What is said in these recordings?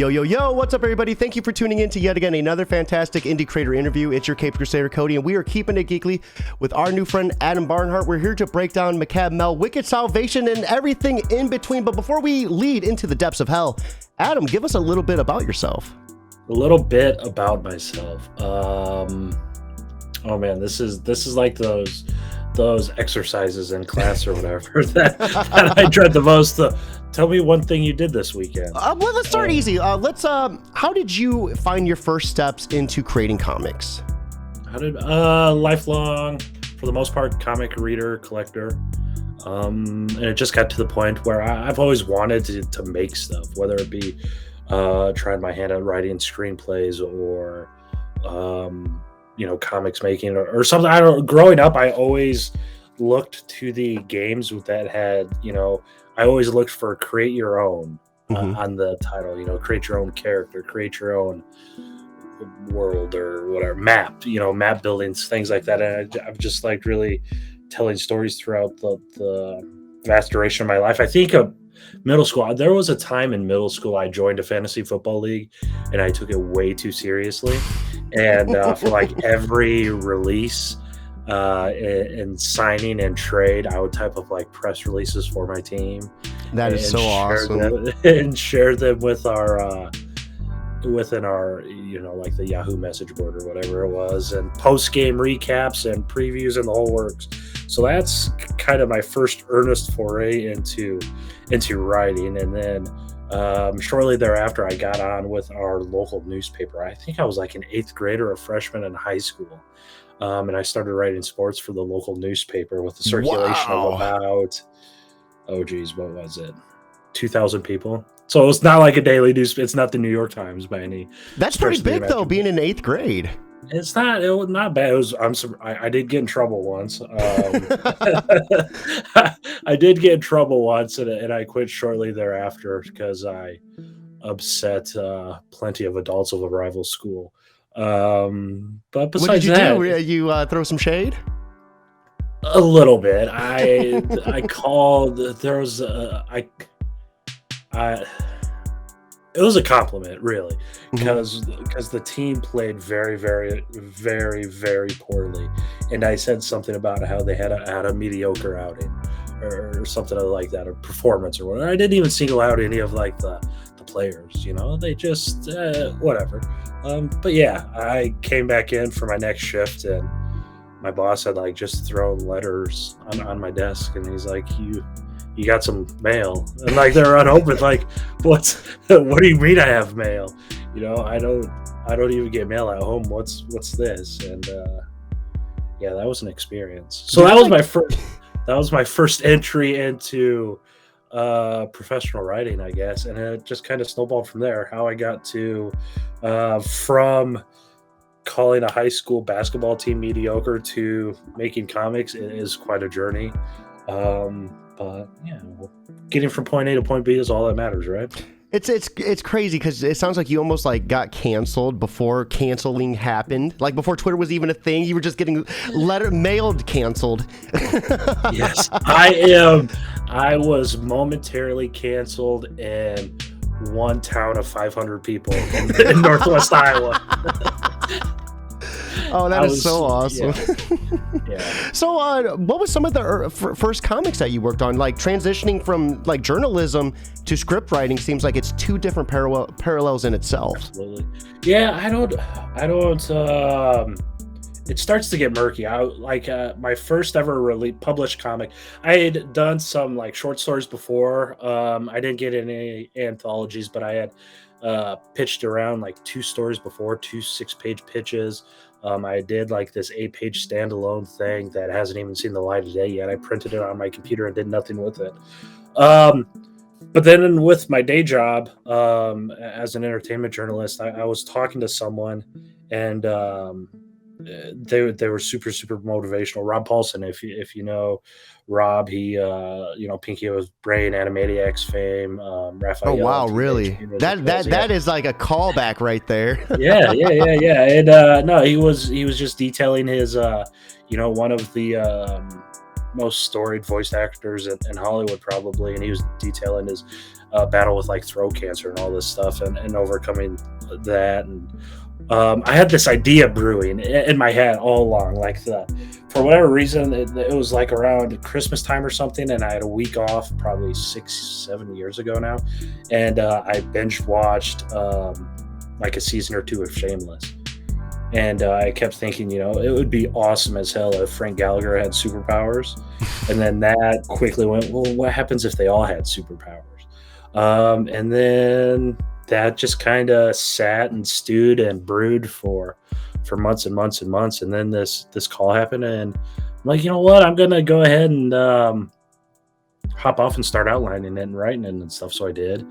Yo, yo, yo, what's up, everybody? Thank you for tuning in to yet again another fantastic indie creator interview. It's your Cape Crusader, Cody, and we are keeping it geekly with our new friend, Adam Barnhardt. We're here to break down Macabre, Mel, Wicked Salvation, and everything in between. But before we lead into the depths of hell, Adam, give us a little bit about yourself. A little bit about myself. Oh man, this is like those exercises in class or whatever that I dread the most. Tell me one thing you did this weekend. Well, let's start easy. How did you find your first steps into creating comics? Lifelong, for the most part, comic reader, collector. And it just got to the point where I've always wanted to make stuff, whether it be trying my hand at writing screenplays or comics making or something. I don't. Growing up, I always looked to the games that had, I always looked for create your own on the title, create your own character, create your own world or whatever, map buildings, things like that. And I've just liked really telling stories throughout the vast duration of my life. I think middle school, there was a time in middle school I joined a fantasy football league and I took it way too seriously. And for like every release and signing and trade, I would type up like press releases for my team. That is so awesome. And share them with our within our like the Yahoo message board or whatever it was, and post game recaps and previews and the whole works. So that's kind of my first earnest foray into writing. And then shortly thereafter, I got on with our local newspaper. I think I was like an 8th grader, a freshman in high school. And I started writing sports for the local newspaper with a circulation of about, what was it? 2,000 people. So it's not like a daily news. It's not the New York Times by any. That's pretty big though, being in 8th grade. It's not. It was not bad. I did get in trouble once. I did get in trouble once, and I quit shortly thereafter because I upset plenty of adults of a rival school. But besides what did you that, do? You throw some shade? A little bit. I called. There was it was a compliment, really, because the team played very, very, very, very poorly, and I said something about how they had a mediocre outing or something like that, or performance or whatever. I didn't even single out any of like the players, they just whatever. But yeah, I came back in for my next shift, and my boss had like just thrown letters on my desk, and he's like, you got some mail, and like they're unopened. Like, what do you mean I have mail? I don't even get mail at home. What's this? And yeah, that was an experience. So that was my first entry into professional writing, I guess, and it just kind of snowballed from there. How I got to from calling a high school basketball team mediocre to making comics is quite a journey. But yeah, getting from point A to point B is all that matters, right? It's crazy because it sounds like you almost like got canceled before canceling happened. Like before Twitter was even a thing, you were just getting mailed canceled. Yes, I was momentarily canceled in one town of 500 people in Northwest Iowa. Oh, that is so awesome. Yeah. So what was some of the first comics that you worked on? Like transitioning from like journalism to script writing seems like it's two different parallels in itself. Absolutely. Yeah, I don't it starts to get murky. My first ever published comic, I had done some like short stories before. I didn't get any anthologies, but I had pitched around like 2 stories before, 2 6-page pitches. I did like this 8-page standalone thing that hasn't even seen the light of day yet. I printed it on my computer and did nothing with it. But then with my day job as an entertainment journalist, I was talking to someone, and they were super, super motivational. Rob Paulson, if you know Rob, he Pinky of Brain, Animaniacs fame, Raphael. Oh wow, really? That is like a callback right there. yeah. And no, he was just detailing his one of the most storied voice actors in Hollywood, probably, and he was detailing his battle with like throat cancer and all this stuff, and overcoming that. And I had this idea brewing in my head all along, like for whatever reason, it was like around Christmas time or something, and I had a week off, probably 6-7 years ago now, and I binge watched like a season or two of Shameless. And I kept thinking, it would be awesome as hell if Frank Gallagher had superpowers. And then that quickly went, well, what happens if they all had superpowers? And then that just kind of sat and stewed and brewed for months and months and months. And then this call happened, and I'm like, you know what? I'm going to go ahead and hop off and start outlining it and writing it and stuff. So I did.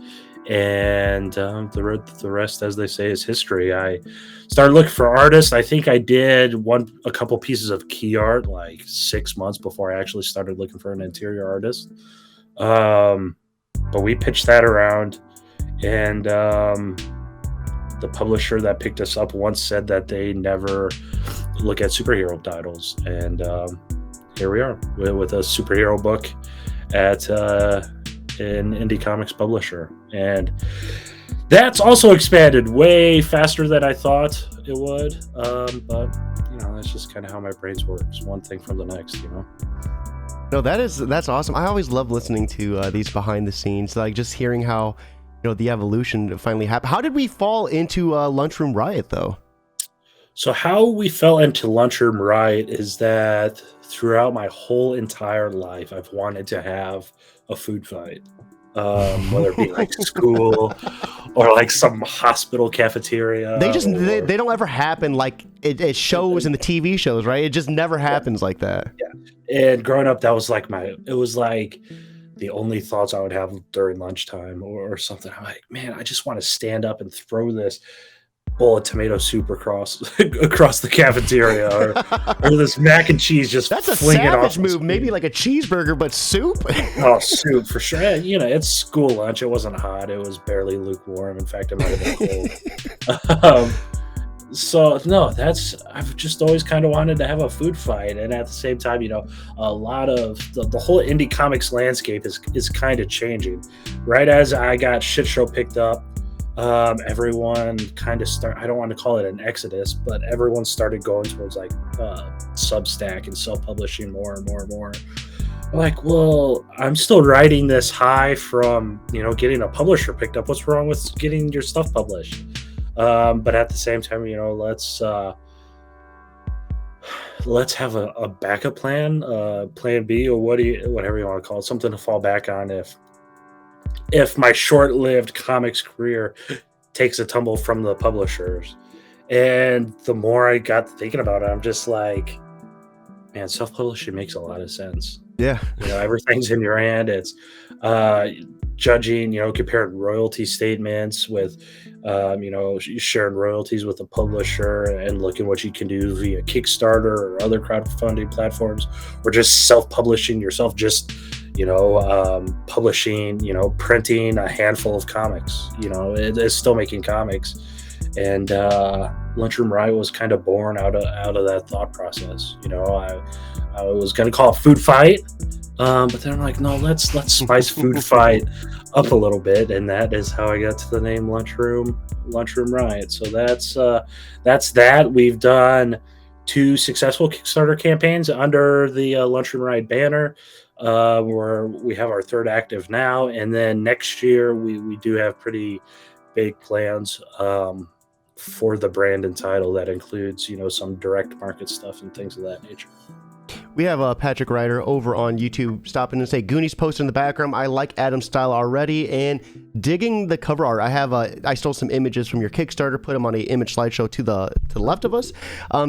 And the rest, as they say, is history. I started looking for artists. I think I did a couple pieces of key art like 6 months before I actually started looking for an interior artist. But we pitched that around, and the publisher that picked us up once said that they never look at superhero titles, and here we are with a superhero book at an indie comics publisher. And that's also expanded way faster than I thought it would. But that's just kind of how my brains works. One thing from the next, No, that's awesome. I always love listening to these behind the scenes, like just hearing how, the evolution finally happened. How did we fall into Lunchroom Riot, though? So how we fell into Lunchroom Riot is that throughout my whole entire life, I've wanted to have a food fight. Whether it be like school or like some hospital cafeteria. They don't ever happen like it shows in the TV shows, right? It just never happens like that. Yeah. And growing up, that was like it was like the only thoughts I would have during lunchtime or something. I'm like, man, I just want to stand up and throw this bowl of tomato soup across the cafeteria, or this mac and cheese just that's a fling savage it off move. Maybe like a cheeseburger, but soup. Oh, soup for sure. It's school lunch. It wasn't hot. It was barely lukewarm. In fact, it might have been cold. So no, I've just always kind of wanted to have a food fight, and at the same time, a lot of the whole indie comics landscape is kind of changing. Right as I got Shit Show picked up, everyone kind of I don't want to call it an exodus, but everyone started going towards like Substack and self-publishing more and more and more. Like, well, I'm still riding this high from getting a publisher picked up. What's wrong with getting your stuff published? But at the same time, let's have a backup plan, plan B, or whatever you want to call it, something to fall back on if my short-lived comics career takes a tumble from the publishers. And the more I got thinking about it, I'm just like, man, self-publishing makes a lot of sense. Yeah. Everything's in your hand. It's judging, comparing royalty statements with, sharing royalties with a publisher and looking what you can do via Kickstarter or other crowdfunding platforms, or just self-publishing yourself, just publishing, printing a handful of comics. It's still making comics, and Lunchroom Riot was kind of born out of that thought process. I was gonna call it food fight, but then I'm like, no, let's spice food fight up a little bit, and that is how I got to the name Lunchroom Riot. So that's that. We've done 2 successful Kickstarter campaigns under the Lunchroom Riot banner. Where we have our 3rd active now, and then next year we do have pretty big plans for the brand and title that includes some direct market stuff and things of that nature. We have Patrick Ryder over on YouTube stopping and say Goonies post in the background. I like Adam's style already, and digging the cover art. I stole some images from your Kickstarter, put them on a image slideshow to the left of us.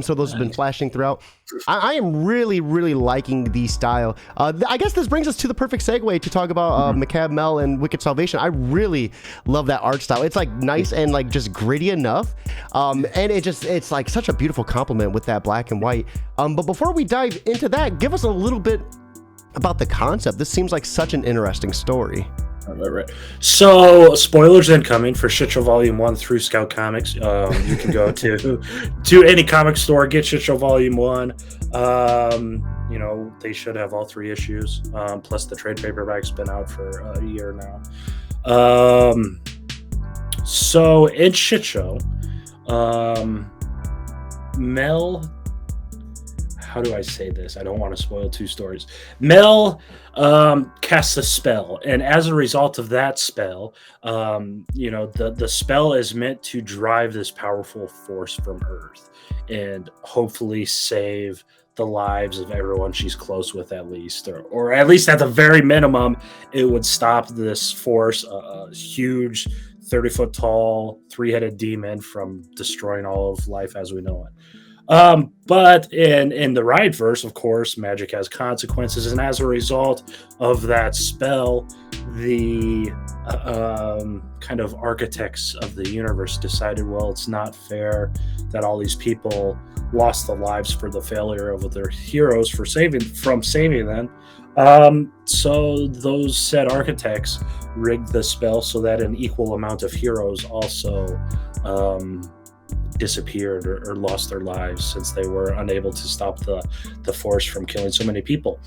So those have been flashing throughout. I am really, really liking the style. I guess this brings us to the perfect segue to talk about Macabre Mel and Wicked Salvation. I really love that art style. It's like nice and like just gritty enough. And it's like such a beautiful compliment with that black and white. But before we dive into that, give us a little bit about the concept. This seems like such an interesting story. Right. So, spoilers incoming for Shit Show Volume 1 through Scout Comics. You can go to any comic store, get Shit Show Volume 1. They should have all 3 issues. Plus, the trade paperback's been out for a year now. So, in Shit Show, Mel, how do I say this? I don't want to spoil 2 stories. Mel casts a spell, and as a result of that spell, the spell is meant to drive this powerful force from Earth and hopefully save the lives of everyone she's close with, at least, or at least at the very minimum, it would stop this force, a huge 30-foot tall 3-headed demon, from destroying all of life as we know it. But in the RiotVerse, of course, magic has consequences, and as a result of that spell, the kind of architects of the universe decided, well, it's not fair that all these people lost their lives for the failure of their heroes from saving them. So those said architects rigged the spell so that an equal amount of heroes also disappeared or lost their lives, since they were unable to stop the force from killing so many people.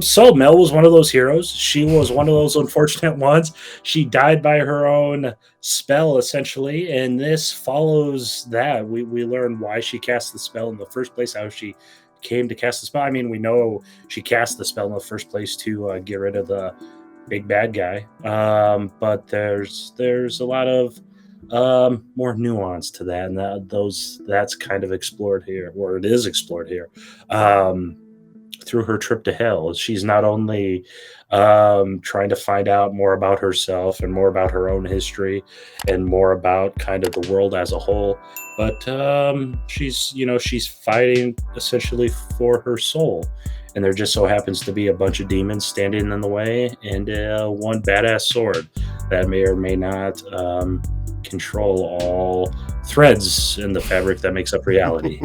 So Mel was one of those heroes. She was one of those unfortunate ones. She died by her own spell, essentially, and this follows that. We learn why she cast the spell in the first place, how she came to cast the spell. I mean, we know she cast the spell in the first place to get rid of the big bad guy, but there's a lot of more nuance to that, and that's kind of explored here, or it is explored here, through her trip to hell. She's not only trying to find out more about herself and more about her own history and more about kind of the world as a whole, but she's fighting essentially for her soul. And there just so happens to be a bunch of demons standing in the way, and one badass sword that may or may not control all threads in the fabric that makes up reality.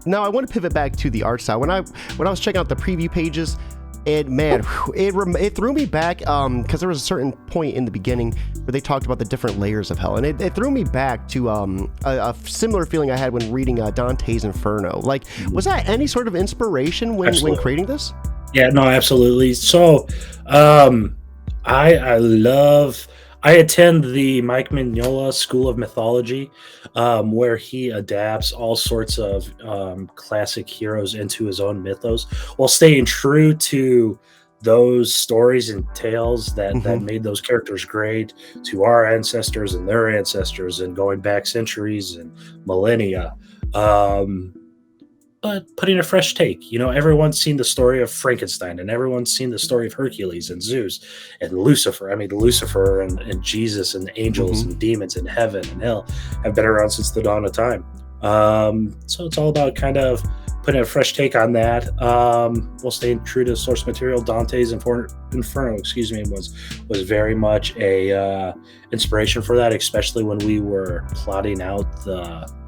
Now I want to pivot back to the art style. When I was checking out the preview pages, it threw me back, because there was a certain point in the beginning where they talked about the different layers of hell, and it threw me back to a similar feeling I had when reading Dante's Inferno. Like, was that any sort of inspiration when creating this? Yeah, no, absolutely. So I attend the Mike Mignola School of Mythology, where he adapts all sorts of classic heroes into his own mythos, while staying true to those stories and tales that made those characters great, to our ancestors and their ancestors, and going back centuries and millennia. But putting a fresh take. Everyone's seen the story of Frankenstein, and everyone's seen the story of Hercules and Zeus and Lucifer. I mean, Lucifer and Jesus and angels and demons and heaven and hell have been around since the dawn of time. So it's all about kind of putting a fresh take on that, while staying true to source material. Dante's Inferno, was very much a inspiration for that, especially when we were plotting out the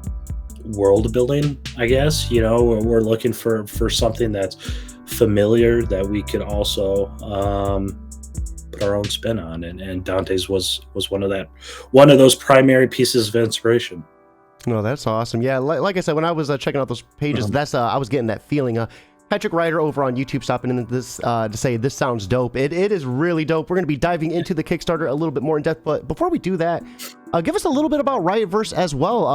world building, I guess. We're looking for something that's familiar that we could also put our own spin on, and Dante's was one of those primary pieces of inspiration. No, that's awesome. Yeah, like I said, when I was checking out those pages, I was getting that feeling. Patrick Ryder over on YouTube stopping in this to say this sounds dope. It is really dope. We're going to be diving into the Kickstarter a little bit more in depth, but before we do that, give us a little bit about RiotVerse as well.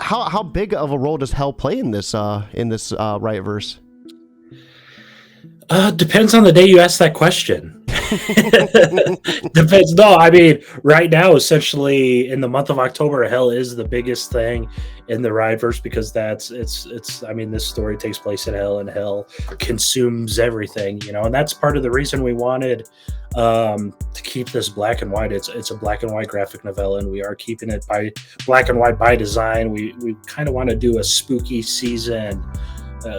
How big of a role does hell play in this RiotVerse? Depends on the day you ask that question. Depends. No, I mean, right now, essentially, in the month of October, hell is the biggest thing in the RiotVerse, because it's. I mean, this story takes place in hell, and hell consumes everything, and that's part of the reason we wanted to keep this black and white. It's a black and white graphic novella, and we are keeping it by black and white by design. We kind of want to do a spooky season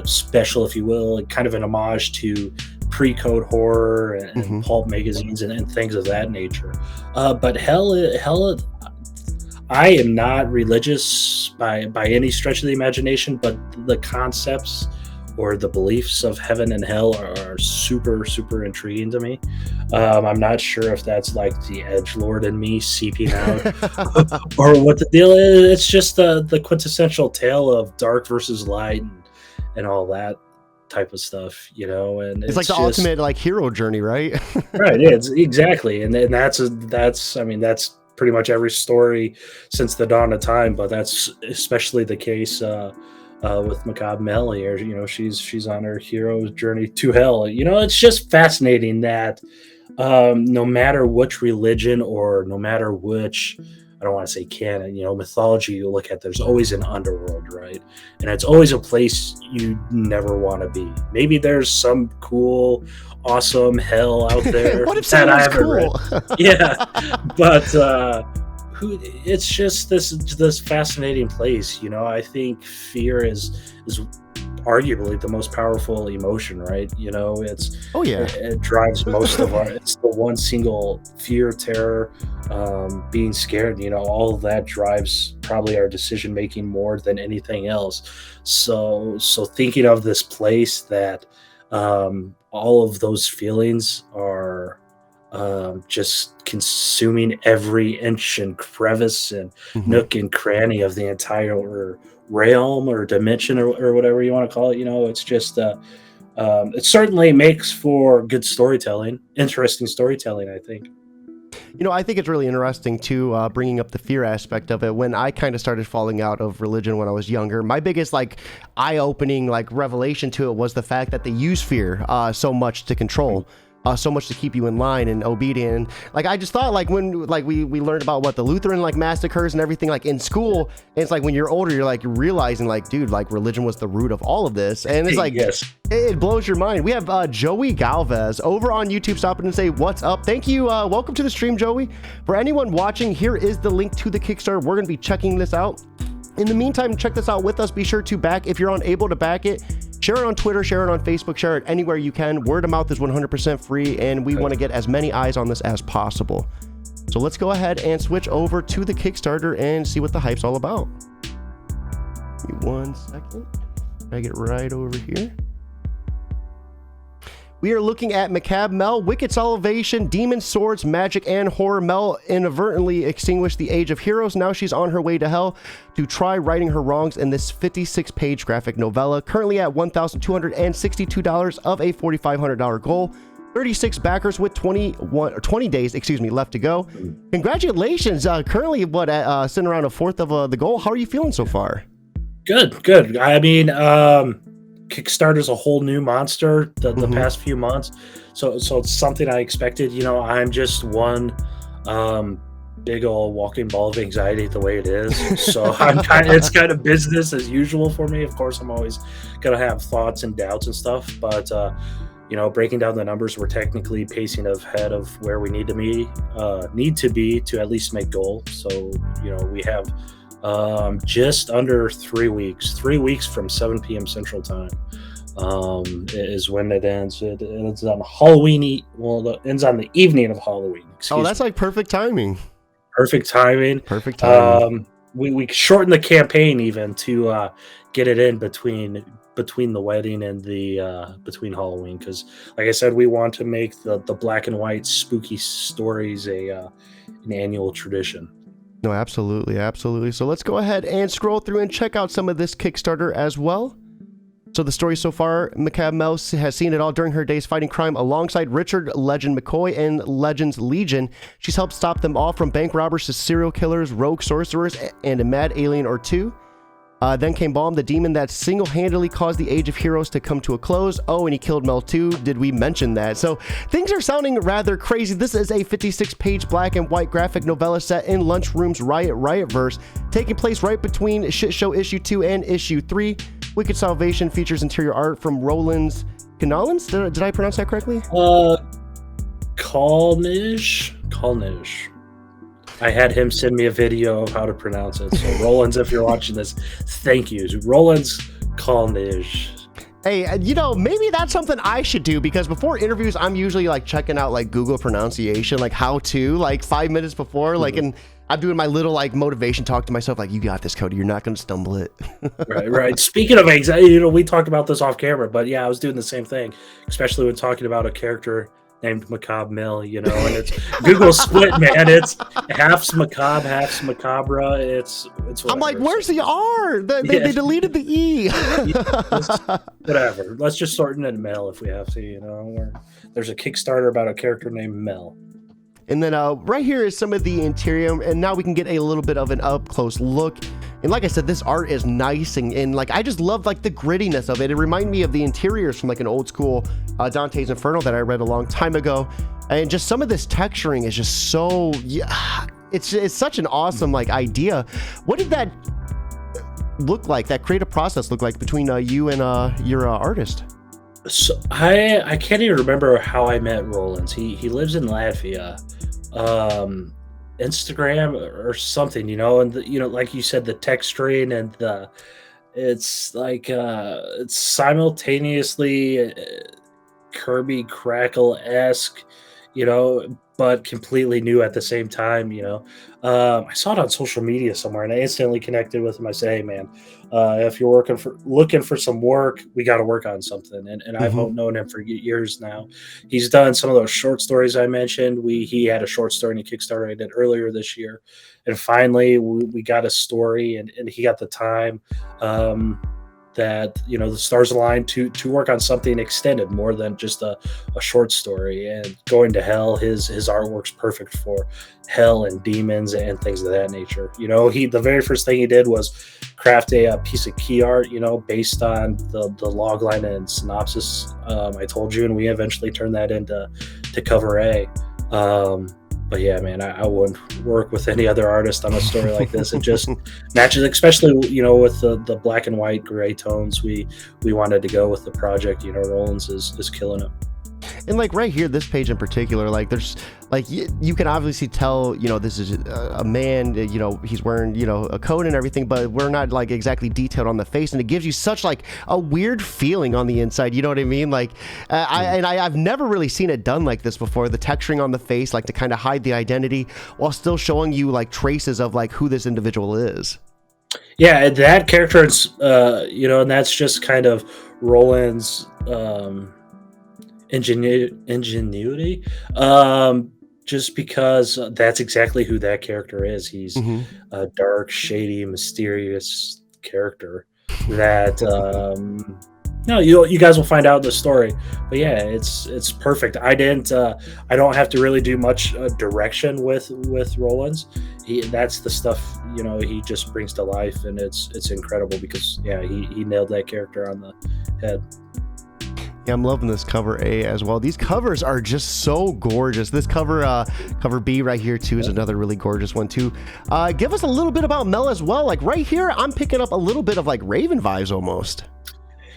special, if you will, kind of an homage to pre-code horror and pulp magazines and things of that nature. But hell, I am not religious by any stretch of the imagination, but the concepts or the beliefs of heaven and hell are super, super intriguing to me. I'm not sure if that's like the edgelord in me seeping out or what the deal is. It's just the quintessential tale of dark versus light and all that type of stuff, you know. And it's like the ultimate like hero journey, right? Right. It's exactly. And that's I mean, that's pretty much every story since the dawn of time, but that's especially the case with Macabre Mel here. You know, she's on her hero journey to hell. You know, it's just fascinating that no matter which religion or no matter which, I don't want to say canon, you know, mythology you look at, there's always an underworld, right? And it's always a place you never want to be. Maybe there's some cool, awesome hell out there. What if that was cool? Yeah, but it's just this fascinating place. You know, I think fear is arguably the most powerful emotion, right? You know, it drives most of our. It's the one single fear, terror, being scared. You know, all of that drives probably our decision making more than anything else. So thinking of this place that all of those feelings are just consuming every inch and crevice and nook and cranny of the entire realm or dimension or whatever you want to call it. You know, it's just it certainly makes for good storytelling, interesting storytelling, I think. You know, I think it's really interesting too, bringing up the fear aspect of it. When I kind of started falling out of religion when I was younger, my biggest like eye-opening like revelation to it was the fact that they use fear so much to control. So much to keep you in line and obedient. And like I just thought, like when like we learned about what the Lutheran like massacres and everything like in school, and it's like when you're older, you're like realizing like, dude, like religion was the root of all of this, and it's like yes. It blows your mind. We have Joey Galvez over on YouTube stopping and say what's up. Thank you. Welcome to the stream, Joey. For anyone watching, here is the link to the Kickstarter. We're gonna be checking this out. In the meantime, check this out with us. Be sure to back if you're unable to back it. Share it on Twitter, share it on Facebook, share it anywhere you can. Word of mouth is 100% free, and we want to get as many eyes on this as possible. So let's go ahead and switch over to the Kickstarter and see what the hype's all about. Give me 1 second. I get right over here. We are looking at Macabre Mel, Wicked Salvation, Demon Swords, Magic, and Horror. Mel inadvertently extinguished the Age of Heroes. Now she's on her way to hell to try righting her wrongs in this 56-page graphic novella, currently at $1,262 of a $4,500 goal. 36 backers with 20 days, left to go. Congratulations. Currently, sitting around a fourth of the goal. How are you feeling so far? Good. I mean, Kickstarter's a whole new monster the past few months, so it's something I expected. You know, I'm just one big old walking ball of anxiety the way it is, so it's kind of business as usual for me. Of course, I'm always gonna have thoughts and doubts and stuff, but you know, breaking down the numbers, we're technically pacing ahead of where we need to be to at least make goal. So, you know, we have just under 3 weeks. 3 weeks from 7 p.m. Central Time is when it ends. It ends on Halloween. Well, it ends on the evening of Halloween. That's like perfect timing. Perfect timing. We shortened the campaign even to get it in between the wedding and the between Halloween, because like I said, we want to make the black and white spooky stories an annual tradition. No, absolutely. So let's go ahead and scroll through and check out some of this Kickstarter as well. So the story so far, Macabre Mel has seen it all during her days fighting crime alongside Richard Legend McCoy and Legends Legion. She's helped stop them all from bank robbers to serial killers, rogue sorcerers, and a mad alien or two. Then came Balm, the demon that single-handedly caused the Age of Heroes to come to a close. Oh, and he killed Mel too. Did we mention that? So things are sounding rather crazy. This is a 56-page black and white graphic novella set in Lunchroom's RiotVerse, taking place right between Shit Show issue 2 and issue 3. Wicked Salvation features interior art from Rolands Kalnins. Did I pronounce that correctly? Kalnins. I had him send me a video of how to pronounce it. So Rolands, if you're watching this, thank you. Rolands Kalnins. Hey, you know, maybe that's something I should do, because before interviews, I'm usually like checking out like Google pronunciation, like how to, like 5 minutes before, like, and I'm doing my little like motivation talk to myself, like, you got this, Cody. You're not going to stumble it. Right. Speaking of anxiety, we talked about this off camera, but yeah, I was doing the same thing, especially when talking about a character named Macabre Mill, and it's Google split, man. It's half's Macabre, half's Macabre. It's whatever. I'm like, where's the R? They deleted the E. Whatever. Let's just shorten it Mel if we have to, There's a Kickstarter about a character named Mel. And then right here is some of the interior, and now we can get a little bit of an up-close look. And like I said, this art is nice, and like I just love like the grittiness of it. It reminded me of the interiors from like an old school Dante's Inferno that I read a long time ago. And just some of this texturing is just so, it's such an awesome like idea. What did that look like, that creative process look like between you and your artist? So I can't even remember how I met Rolands. He lives in Latvia. Instagram or something, and like you said, the texturing and it's like it's simultaneously Kirby Crackle-esque, but completely new at the same time. I saw it on social media somewhere, and I instantly connected with him. I said, "Hey, man, if you're looking for some work, we got to work on something." And I've known him for years now. He's done some of those short stories I mentioned. He had a short story in a Kickstarter I did earlier this year, and finally we got a story, and he got the time. That the stars aligned to work on something extended, more than just a short story. And Going to Hell, his artwork's perfect for hell and demons and things of that nature. The very first thing he did was craft a piece of key art, based on the logline and synopsis I told you, and we eventually turned that into cover A. But yeah, man, I wouldn't work with any other artist on a story like this. It just matches, especially with the black and white gray tones. We wanted to go with the project. Rolands is killing it. And like right here, this page in particular, like there's like you can obviously tell, this is a man, he's wearing, a coat and everything, but we're not like exactly detailed on the face, and it gives you such like a weird feeling on the inside. You know what I mean? Like I've never really seen it done like this before. The texturing on the face, like to kind of hide the identity while still showing you like traces of like who this individual is. Yeah, that character is, and that's just kind of Roland's ingenuity, just because that's exactly who that character is. He's a dark, shady, mysterious character that you guys will find out in the story. But yeah, it's perfect. I don't have to really do much direction with Rolands. That's the stuff he just brings to life, and it's incredible because he nailed that character on the head. Yeah, I'm loving this cover A as well. These covers are just so gorgeous. This cover B right here too is another really gorgeous one too. Give us a little bit about Mel as well. Like right here, I'm picking up a little bit of like Raven vibes almost.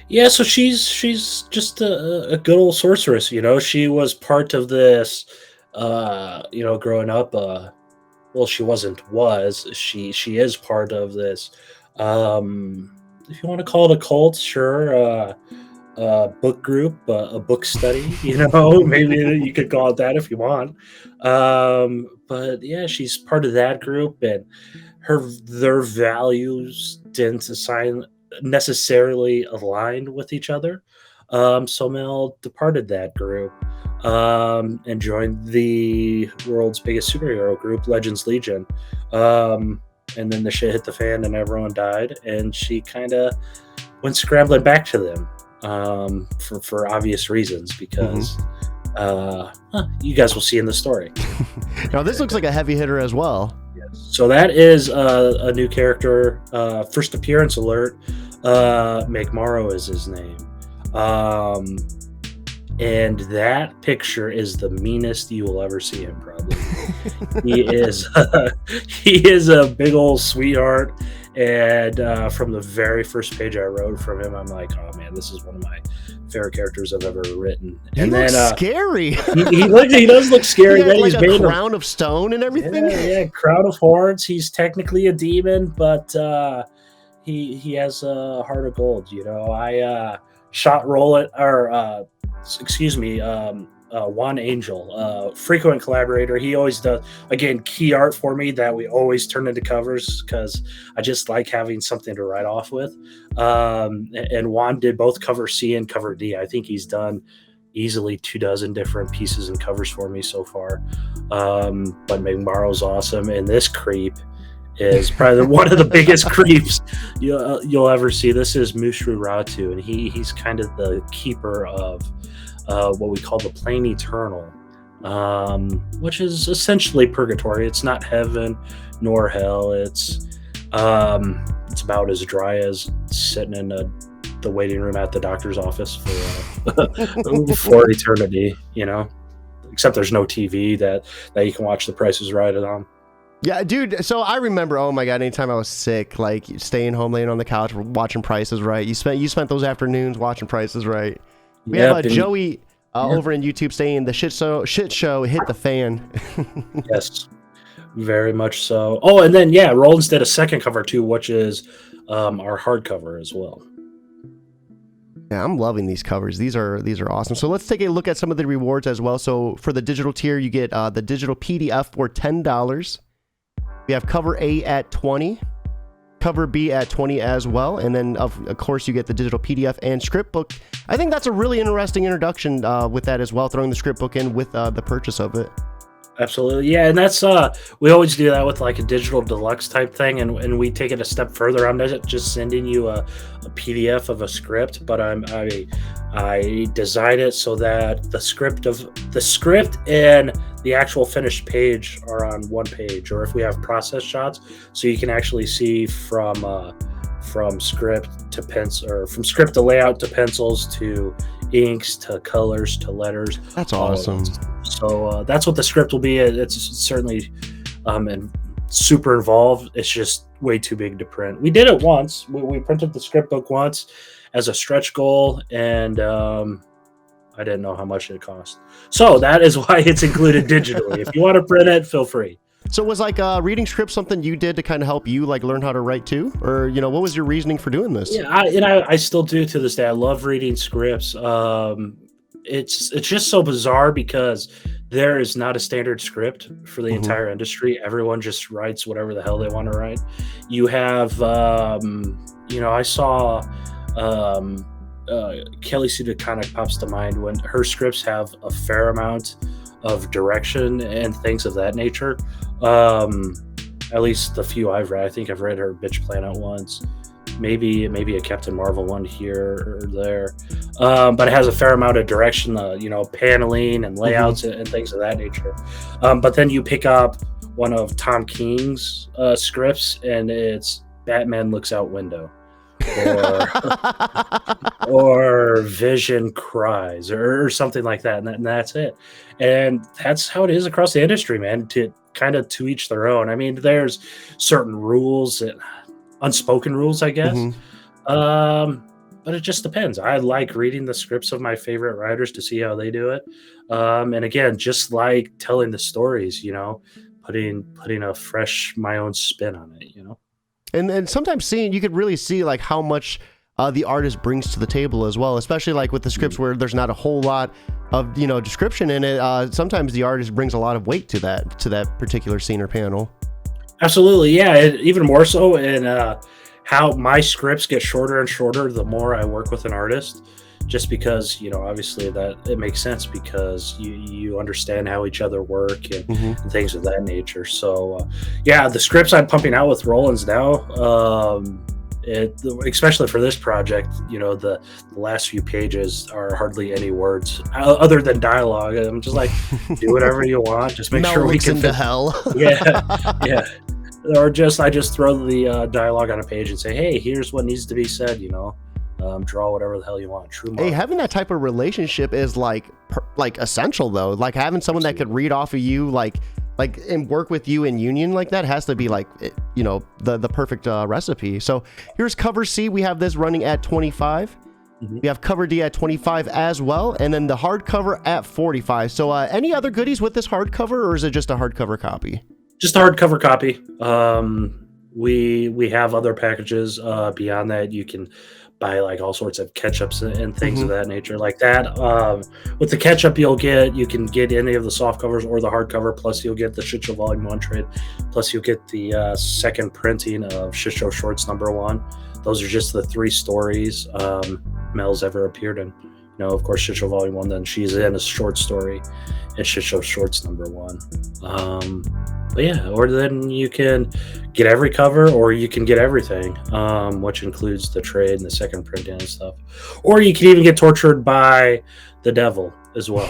Yeah, so she's just a good old sorceress. She was part of this. Growing up. Well, she she is part of this. If you want to call it a cult, sure. Book group, a book study, maybe you could call it that if you want. But yeah, she's part of that group, and their values didn't necessarily aligned with each other. So Mel departed that group and joined the world's biggest superhero group, Legends Legion. And then the shit hit the fan and everyone died, and she kind of went scrambling back to them. For obvious reasons, because you guys will see in the story. Now this looks like a heavy hitter as well. Yes. So that is a new character. First appearance alert. Macabre is his name. And that picture is the meanest you will ever see him, probably. He is a big old sweetheart. And from the very first page I wrote from him, I'm like, oh man, this is one of my favorite characters I've ever written. And he looks scary. he does look scary. He has like a crown of stone and everything. Yeah, crown of horns. He's technically a demon, but he has a heart of gold. I shot Roland, or excuse me, Juan Angel, frequent collaborator. He always does, again, key art for me that we always turn into covers because I just like having something to write off with. And Juan did both cover C and cover D. I think he's done easily 24 different pieces and covers for me so far. But Magmaro's awesome, and this creep is probably one of the biggest creeps you'll ever see. This is Mushru Ratu, and he's kind of the keeper of what we call the Plane Eternal, which is essentially purgatory. It's not heaven nor hell. It's about as dry as sitting in the waiting room at the doctor's office for eternity, except there's no TV that you can watch The Price is Right on. Yeah, dude. So I remember, oh my God, anytime I was sick, like staying home, laying on the couch, watching Price is Right. You spent those afternoons watching Price is Right. We have Joey over in YouTube saying the shit show hit the fan. Yes, very much so. Oh, and then Rolands did a second cover too, which is our hardcover as well. Yeah, I'm loving these covers. These are awesome. So let's take a look at some of the rewards as well. So for the digital tier, you get the digital PDF for $10. We have cover A at $20. Cover B at $20 as well, and then of course you get the digital PDF and script book. I think that's a really interesting introduction with that as well, throwing the script book in with the purchase of it. Absolutely, yeah, and that's we always do that with like a digital deluxe type thing, and we take it a step further. I'm not just sending you a PDF of a script, but I design it so that the script and the actual finished page are on one page, or if we have process shots, so you can actually see from script to pencil, or from script to layout to pencils to inks to colors to letters. That's awesome. So that's what the script will be. It's certainly and super involved. It's just way too big to print. We did it once. We printed the script book once as a stretch goal, and I didn't know how much it cost. So that is why it's included digitally. If you want to print it, feel free. So was like reading scripts something you did to kind of help you like learn how to write too? Or, what was your reasoning for doing this? Yeah, I still do to this day. I love reading scripts. It's just so bizarre because there is not a standard script for the entire industry. Everyone just writes whatever the hell they want to write. You have, I saw Kelly Sue DeConnick pops to mind when her scripts have a fair amount of direction and things of that nature. At least the few I've read. I think I've read her Bitch Planet once, maybe a Captain Marvel one here or there, but it has a fair amount of direction, paneling and layouts and things of that nature. But then you pick up one of Tom King's scripts, and it's Batman looks out window, or Vision cries, or something like that, and that's it. And that's how it is across the industry, man. To kind of to each their own. I mean, there's certain rules, unspoken rules, I guess. But it just depends. I like reading the scripts of my favorite writers to see how they do it. And again, just like telling the stories, putting a fresh, my own spin on it, And sometimes you could really see like how much the artist brings to the table as well, especially like with the scripts where there's not a whole lot of description in it. Sometimes the artist brings a lot of weight to that particular scene or panel. Absolutely, yeah. Even more so in how my scripts get shorter and shorter the more I work with an artist, just because obviously that it makes sense because you understand how each other work and things of that nature. So the scripts I'm pumping out with Rolands now, especially for this project, the last few pages are hardly any words other than dialogue. I'm just like, do whatever you want, just make sure we can fit hell. yeah or I just throw the dialogue on a page and say, hey, here's what needs to be said. Draw whatever the hell you want. True. Hey, having that type of relationship is like essential though. Like having someone that could read off of you, like and work with you in union like that has to be like, the perfect recipe. So here's cover C. We have this running at 25. We have cover D at 25 as well, and then the hardcover at 45. So any other goodies with this hardcover, or is it just a hardcover copy? Just a hardcover copy. We have other packages beyond that. You can buy like all sorts of ketchups and things of that nature, like that. With the ketchup, you can get any of the soft covers or the hardcover. Plus, you'll get the Shit Show Volume 1 trade. Plus, you'll get the second printing of Shit Show Shorts #1. Those are just the 3 stories Mel's ever appeared in. Of course, Shit Show Volume 1. Then she's in a short story in Shit Show Shorts #1. But yeah, or then you can get every cover, or you can get everything, which includes the trade and the second printing and stuff. Or you can even get tortured by the devil as well.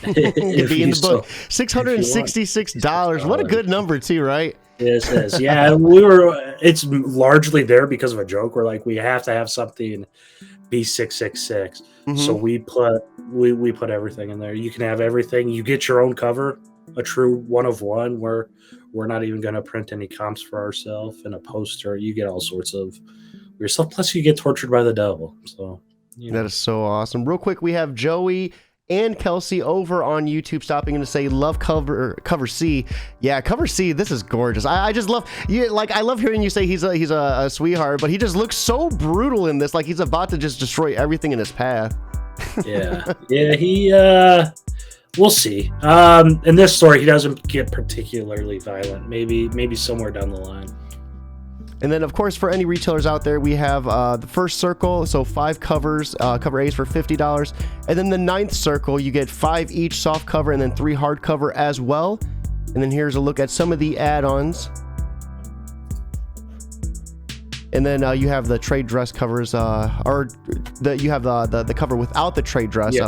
Be in the book. $666. What a good number too, right? Yes, it is. Yeah, it's largely there because of a joke. We're like, we have to have something be 666. So we put everything in there. You can have everything. You get your own cover, a true 1 of 1, where we're not even going to print any comps for ourselves, and a poster. You get all sorts of weird stuff. Plus, you get tortured by the devil. So that is so awesome. Real quick, we have Joey and Kelsey over on YouTube stopping in to say love cover C. Yeah, cover C, this is gorgeous. I just love you. Like, I love hearing you say he's a sweetheart, but he just looks so brutal in this, like he's about to just destroy everything in his path. Yeah, he we'll see. In this story, he doesn't get particularly violent. Maybe somewhere down the line. And then, of course, for any retailers out there, we have the first circle, so 5 covers, cover A's for $50. And then the 9th circle, you get 5 each soft cover and then 3 hardcover as well. And then here's a look at some of the add-ons. And then you have the trade dress covers, you have the cover without the trade dress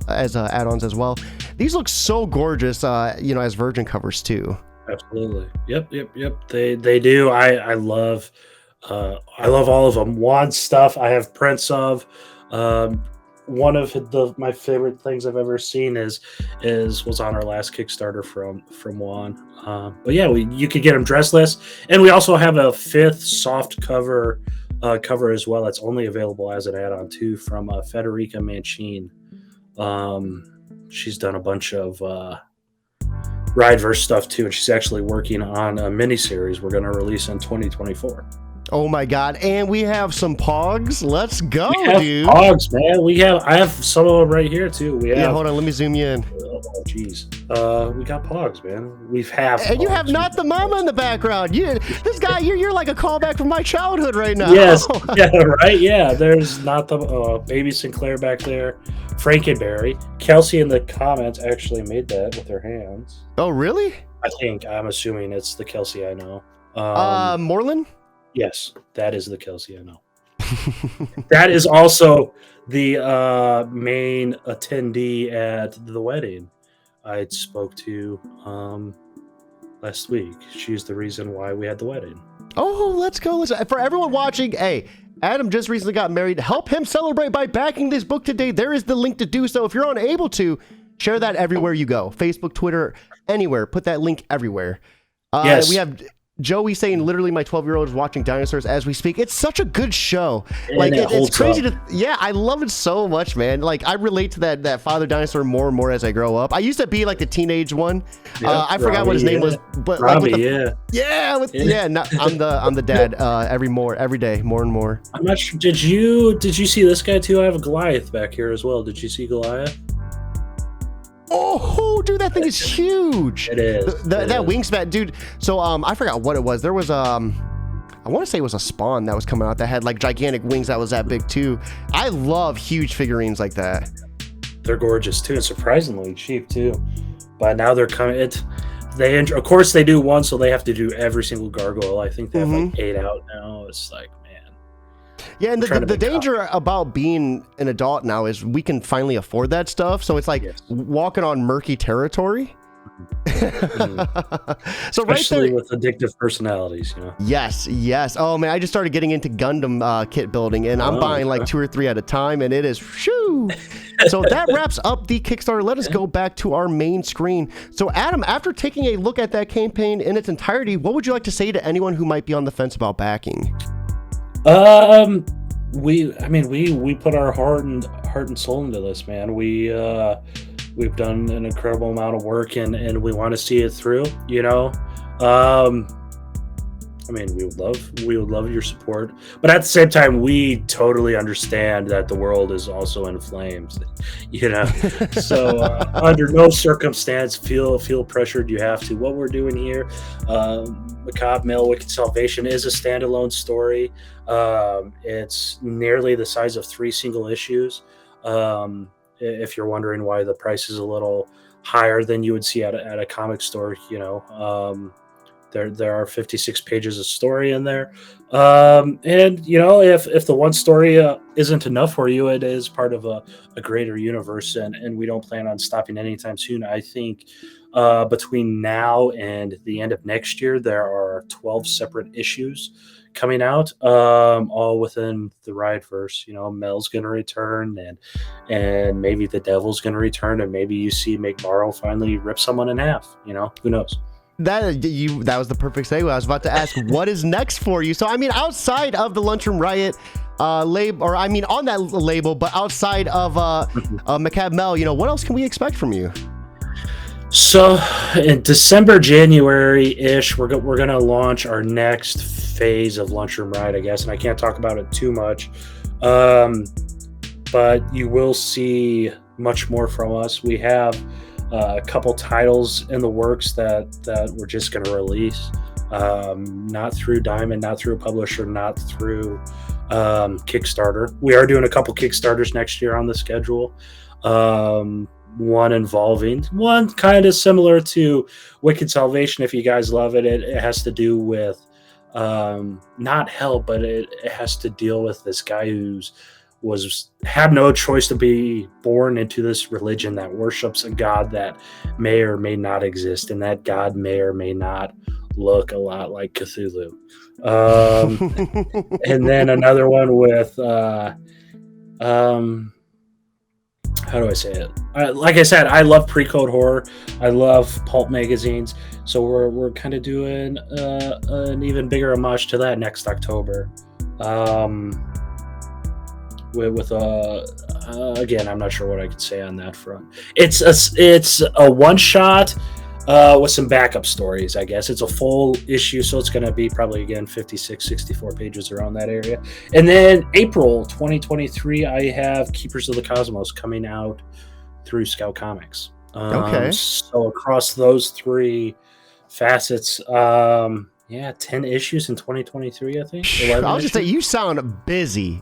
as add-ons as well. These look so gorgeous, as virgin covers too. Absolutely. Yep. They do. I love all of them. Juan's stuff I have prints of. One of my favorite things I've ever seen was on our last Kickstarter from Juan. But yeah, you could get them dressless, and we also have a 5th soft cover as well. That's only available as an add-on too, from Federica Manchin. She's done a bunch of RiotVerse stuff too, and she's actually working on a mini-series we're going to release in 2024. Oh my god, and we have some Pogs. Let's go, dude. Pogs, man. I have some of them right here too. Hold on, let me zoom you in. Oh jeez. We got Pogs, man. And Pogs. You have Not the Mama in the background. This guy, you're like a callback from my childhood right now. Yes. Yeah, right? Yeah. There's Not the Baby Sinclair back there. Frankenberry. Kelsey in the comments actually made that with her hands. Oh, really? I'm assuming it's the Kelsey I know. Moreland? Yes, that is the Kelsey I know. That is also the main attendee at the wedding I spoke to last week. She's the reason why we had the wedding. Oh, let's go. For everyone watching, hey, Adam just recently got married. Help him celebrate by backing this book today. There is the link to do so. If you're unable to, share that everywhere you go. Facebook, Twitter, anywhere. Put that link everywhere. Yes. We have Joey saying, literally, my 12-year-old is watching Dinosaurs as we speak. It's such a good show. And it's crazy I love it so much, man. Like, I relate to that father dinosaur more and more as I grow up. I used to be like the teenage one. I forgot what his name was, but Robbie, I'm the dad every day, more and more. I'm not sure. Did you see this guy too? I have a Goliath back here as well. Did you see Goliath? Oh, dude, that thing is huge. It is. That wingspan, dude. So, I forgot what it was. There was, I want to say it was a Spawn that was coming out that had like gigantic wings that was that big too. I love huge figurines like that. They're gorgeous too, and surprisingly cheap too. But now they're coming. Of course they do one, so they have to do every single gargoyle. I think they have like 8 out now. It's like, man. Yeah, and the danger about being an adult now is we can finally afford that stuff. So it's like walking on murky territory. So especially with addictive personalities, Yes. Oh man, I just started getting into Gundam kit building, and I'm buying like 2 or 3 at a time, and it is shoo. So that wraps up the Kickstarter. Let us go back to our main screen. So Adam, after taking a look at that campaign in its entirety, what would you like to say to anyone who might be on the fence about backing? We put our heart and soul into this, man. We've done an incredible amount of work, and we want to see it through, I mean, we would love your support, but at the same time, we totally understand that the world is also in flames, you know. So under no circumstance feel pressured. You have to. What we're doing here, Macabre Male Wicked Salvation is a standalone story. It's nearly the size of 3 single issues. If you're wondering why the price is a little higher than you would see at a comic store, you know. There are 56 pages of story in there, and you know, if the one story isn't enough for you, it is part of a greater universe, and we don't plan on stopping anytime soon. I think between now and the end of next year, there are 12 separate issues coming out, all within the RiotVerse. You know, Mel's going to return, and maybe the Devil's going to return, and maybe you see Macabre finally rip someone in half. You know, who knows? That was the perfect segue. I was about to ask, what is next for you? So, I mean, outside of the Lunchroom Riot label, or I mean, on that label, but outside of Macabre Mel, you know, what else can we expect from you? So, in December, January-ish, we're gonna launch our next phase of Lunchroom Riot, I guess, and I can't talk about it too much, but you will see much more from us. We have a couple titles in the works that we're just going to release, not through Diamond, not through a publisher, not through Kickstarter. We are doing a couple Kickstarters next year on the schedule. One kind of similar to Wicked Salvation. If you guys love it, it has to do with not hell, but it has to deal with this guy who's had no choice to be born into this religion that worships a god that may or may not exist, and that god may or may not look a lot like Cthulhu. And then another one with how do I say it? Like I said, I love pre-code horror. I love pulp magazines, so we're kind of doing an even bigger homage to that next October. With again, I'm not sure what I could say on that front. It's a one shot with some backup stories, I guess. It's a full issue, so it's going to be probably, again, 56, 64 pages around that area. And then April 2023, I have Keepers of the Cosmos coming out through Scout Comics. Okay. So across those 3 facets, 10 issues in 2023, I think. I was just saying, you sound busy.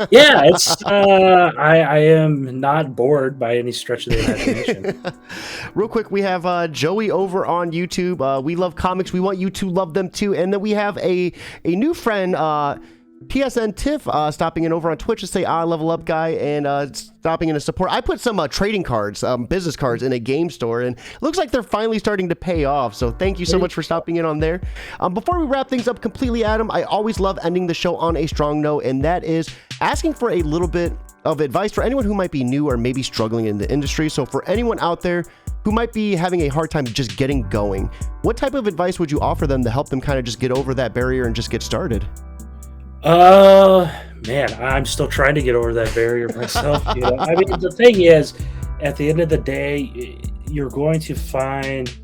Yeah, it's I am not bored by any stretch of the imagination. Real quick, we have Joey over on YouTube. We love comics. We want you to love them too. And then we have a new friend, PSN Tiff, stopping in over on Twitch to say level up guy, and stopping in to support. I put some trading cards, business cards in a game store, and it looks like they're finally starting to pay off. So thank you so much for stopping in on there. Before we wrap things up completely, Adam, I always love ending the show on a strong note, and that is asking for a little bit of advice for anyone who might be new or maybe struggling in the industry. So for anyone out there who might be having a hard time just getting going, what type of advice would you offer them to help them kind of just get over that barrier and just get started? Man, I'm still trying to get over that barrier myself. You know? I mean, the thing is, at the end of the day, you're going to find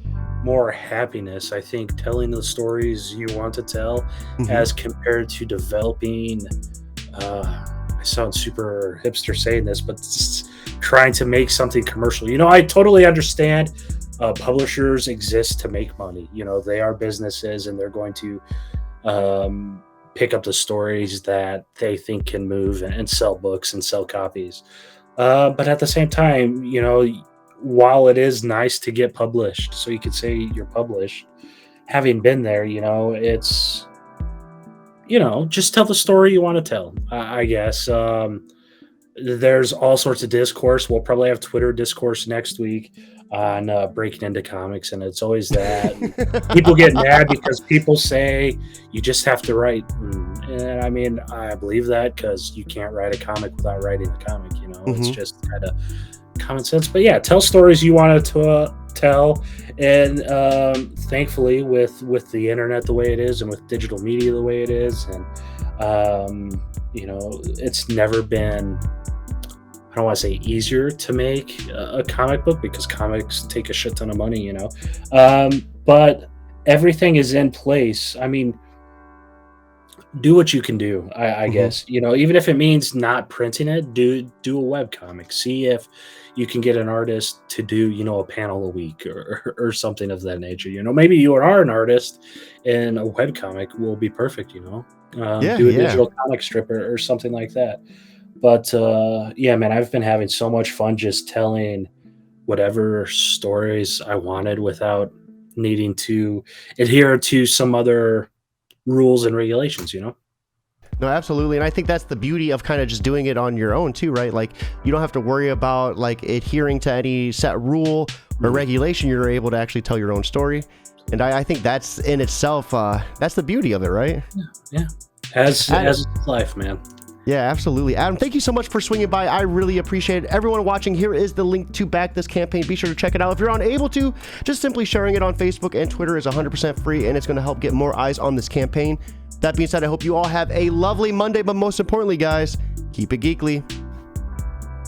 more happiness, I think, telling the stories you want to tell, as compared to developing, I sound super hipster saying this, but trying to make something commercial. You know, I totally understand publishers exist to make money. You know, they are businesses, and they're going to pick up the stories that they think can move and sell books and sell copies. But at the same time, you know, while it is nice to get published, so you could say you're published, having been there, you know, it's, you know, just tell the story you want to tell, I guess. There's all sorts of discourse. We'll probably have Twitter discourse next week on breaking into comics, and it's always that. People get mad because people say you just have to write, and I mean, I believe that, because you can't write a comic without writing a comic. You know, it's just kind of common sense. But yeah, tell stories you want to tell, and thankfully, with the internet the way it is, and with digital media the way it is, and you know, it's never been, I don't want to say easier to make a comic book, because comics take a shit ton of money, you know. But everything is in place. I mean, do what you can do. I Mhm. guess, even if it means not printing it, do a web comic. See if you can get an artist to do a panel a week or something of that nature. Maybe you are an artist, and a web comic will be perfect. Yeah, Do a yeah. digital comic strip or something like that. But yeah, man, I've been having so much fun just telling whatever stories I wanted without needing to adhere to some other rules and regulations. No, absolutely. And I think that's the beauty of kind of just doing it on your own too, right? Like you don't have to worry about like adhering to any set rule or Mhm. regulation. You're able to actually tell your own story. And I think that's in itself, that's the beauty of it, right? Yeah. As Adam, as life, man. yeah, absolutely. Adam, thank you so much for swinging by. I really appreciate it. Everyone watching, here is the link to back this campaign. Be sure to check it out. If you're unable to, just simply sharing it on Facebook and Twitter is 100% free, and it's going to help get more eyes on this campaign. That being said, I hope you all have a lovely Monday, but most importantly, guys, keep it geekly.